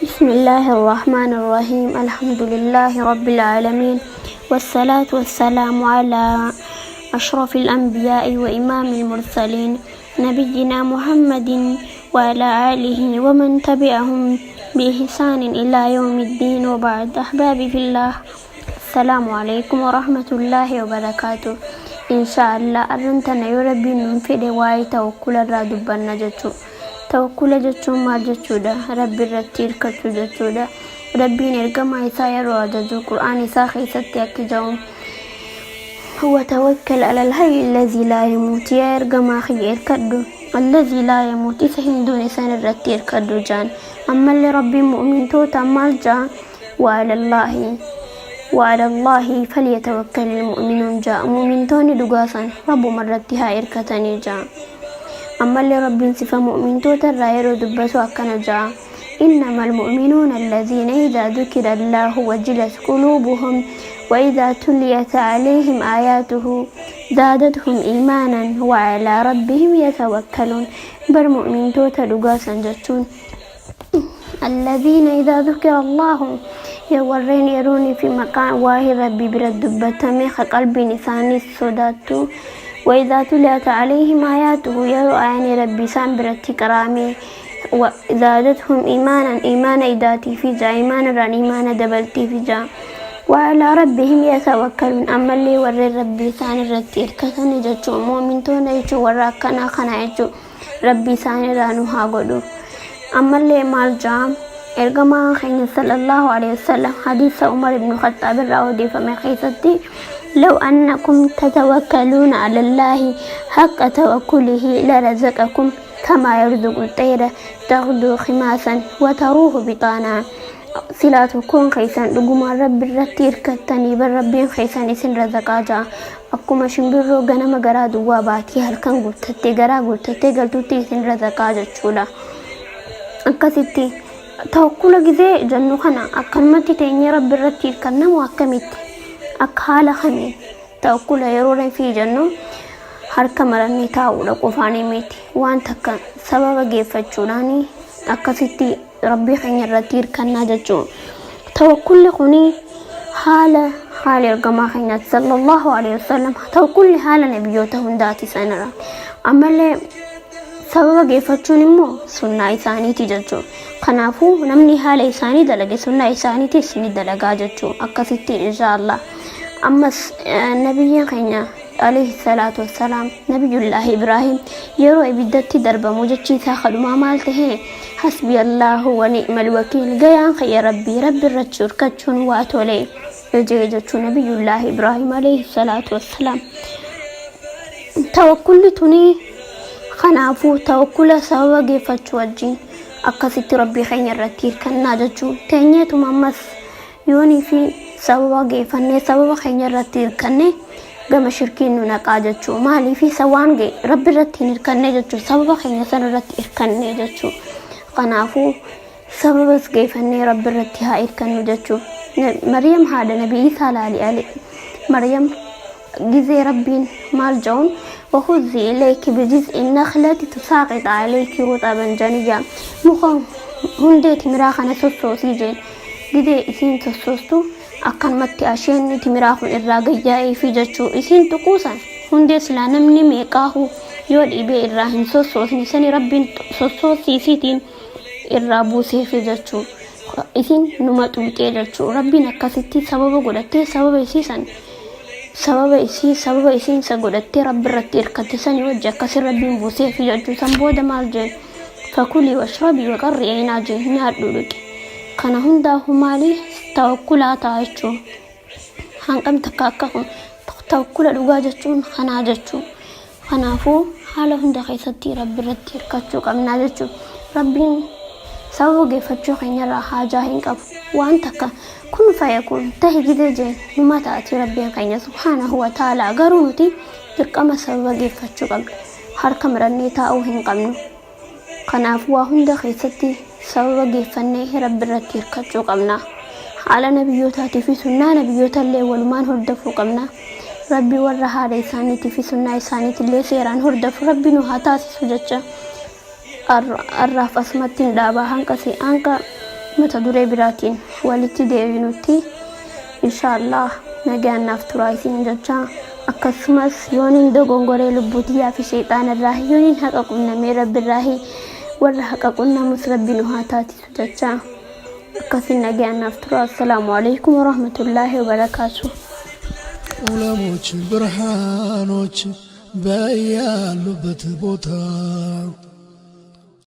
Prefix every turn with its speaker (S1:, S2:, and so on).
S1: بسم الله الرحمن الرحيم الحمد لله رب العالمين والصلاة والسلام على أشرف الأنبياء وإمام المرسلين نبينا محمد وعلى آله ومن تبعهم بإحسان إلى يوم الدين وبعد. أحبابي في الله، السلام عليكم ورحمة الله وبركاته. إن شاء الله أرنتنا يربي في رواية توكل الرادب النجتو. توكل جتو ما جتودا ربي الرتير كتو جتودا ربي نرقم عيسى يرواد القرآن ساخي ستيك جوم. هو توكل على الحي الذي لا يموت يا يرقم خير كدو الذي لا يموت سهين دون سن الرتير كدو جان. أما اللي ربي مؤمن توتا مال جان وعلى الله فليتوكل المؤمنون جاء مؤمن توني دقاسا رب مرتها إركتني جان. أما اللي رب صفة مؤمن توتا رايرو دبسوا أكنا جاء إنما المؤمنون الذين إذا ذكر الله وجلت قلوبهم وإذا تليت عليهم آياته زادتهم إيمانا وعلى ربهم يتوكلون. بر مؤمن توتا دقاسا جتون الذين إذا ذكر الله يورين يروني في مكان واهي ربي برد بتميخ قلب نساني الصداتو وإذا تليت عليهم آياته يروا عين ربي سان برتي كرامي وزادتهم إيمانا إداتي في جا إيمانا دبلتي في جا وعلى ربهم يتوكلون. أما اللي وري ربي سان الرتي إركتني جتشو مؤمن تونا يجو وراكنا خنا يجو ربي سان رانو هاقودو. أما اللي مال جام إرقما خين صلى الله عليه وسلم حديث عمر بن الخطاب الراودي فما خيستي لو أنكم تتوكلون على الله حق توكله لرزقكم كما يرزق الطير تغدو خماسا وتروح بطانا. صلاتكم خيسان لقما رب الرتير كتني بالربين خيسان اسن رزقاجا أكما شنبرو غنم غرا دوا باتي هلكن قلتتي غرا قلتتي قلتتي اسن رزقاجا چولا. أكسيتي توكل جزء جنو خنا أكلمتي تيني رب الرتير كنم وأكمتي أكحال خمين توكل يروري في جنو harka maranii taa'uudha qofaanii miti waan takka sababa geeffachuudhaani akkasitti rabbii keenya irratti hirkannaa jechuun. Tawakkulli kuni haala ergamaa keenyaati sallallahu alaihi wasallam. Tawakkulli haala nabiyyoota hundaati sanarra. Ammallee sababa geeffachuun immoo sunnaa isaaniiti jechuun. Kanaafuu namni haala isaanii dalage sunnaa isaaniitis ni dalagaa jechuun akkasitti inshaallah. Ammas nabiyyiin keenya عليه الصلاة والسلام نبي الله إبراهيم يرو إبدتي دربا موجتشي ساخد ما مالته حسبي الله ونعم الوكيل قيان خي ربي الرجور كتشون واتولي يجيجتشو نبي الله إبراهيم عليه الصلاة والسلام. توكل تني خنافو توكل سوا قيفتش وجين أكسيت ربي خين الرتير كنا جتشو تنيتو ممس يوني في سوا قيفني سوا خين الرتير كني gama shirkiin nu naqaa jechuu maalii fi sawaan gee rabbi irratti hin hirkannee jechuu sababa keenya san irratti hirkannee jechuu. Kanaafuu sababas geeffannee rabbi irratti haa hirkannu jechuu. Maryam haadha nabii Isaa laali Maryam gizee rabbiin maal ja'uun وخذي إليك بجزء النخلة تساقط عليك رطبا جنيا مخا هندي تمراخنا سوسوسي جين gizee isiin sossostu akkanumatti asheen timiraafun irraa gayyaa'ee fi jechuu isiin tuquusan hundee silaa namni meeqaahu yoo dhibee irraa hin sossoosne sani rabbiin sossoosiisiitiin irraa buusee fi jechuu isiin numa xuuxee jechuu. Rabbiin akkasitti sababa godhattee sababa isiin sa godhattee rabbi irratti hirkatte sani wajji akkasi rabbiin buusee fi jechuu. San booda maal jeen fakulii washrabii waqarri eenaa jeen nyaadhu dhuqi. Kana hundaahu maali tawakkulaa ta'a jechuun hanqam takka akka tawakkula dhugaa jechuun kanaa jechuun. Kanaafuu haala hunda keessatti rabbi irratti hirkachuu qabnaa jechuun. Rabbiin sababa geeffachuu keenyarraa haajaa hin qabu waan takka kun fayakun tahi gidee jeen numa taati rabbiin keenya subhaanahu wa ta'ala. Garuu nuti dirqama sababa geeffachuu qabna harka marannee taa'uu hin qabnu. Kanaafuu waa hunda keessatti sababa geeffannee rabbi irratti hirkachuu qabna. Haala nabiyyootatii fi sunnaa nabiyyoota illee walumaan hordofuu qabna. Rabbi warra haala isaaniitii fi sunnaa isaaniitii illee seeraan hordofu rabbi nu haa taasisu jecha arraaf asumatti hin dhaabaa hanqa mata duree biraatiin walitti deebinutti inshallah nagaan naaf turaa isin jecha akkasumas yoonin dogongoree lubbutiyaa fi shayxaanirraa yoonin haqa qunnamee rabbiirraa warra haqa qunnamus rabbiin haa taasisu jecha akkasin nagaan naaf turaa. Assalaamu alaykum ወራህመቱላሂ ወበረካቱ።
S2: ዑለሞች ብርሃኖች በያሉበት ቦታ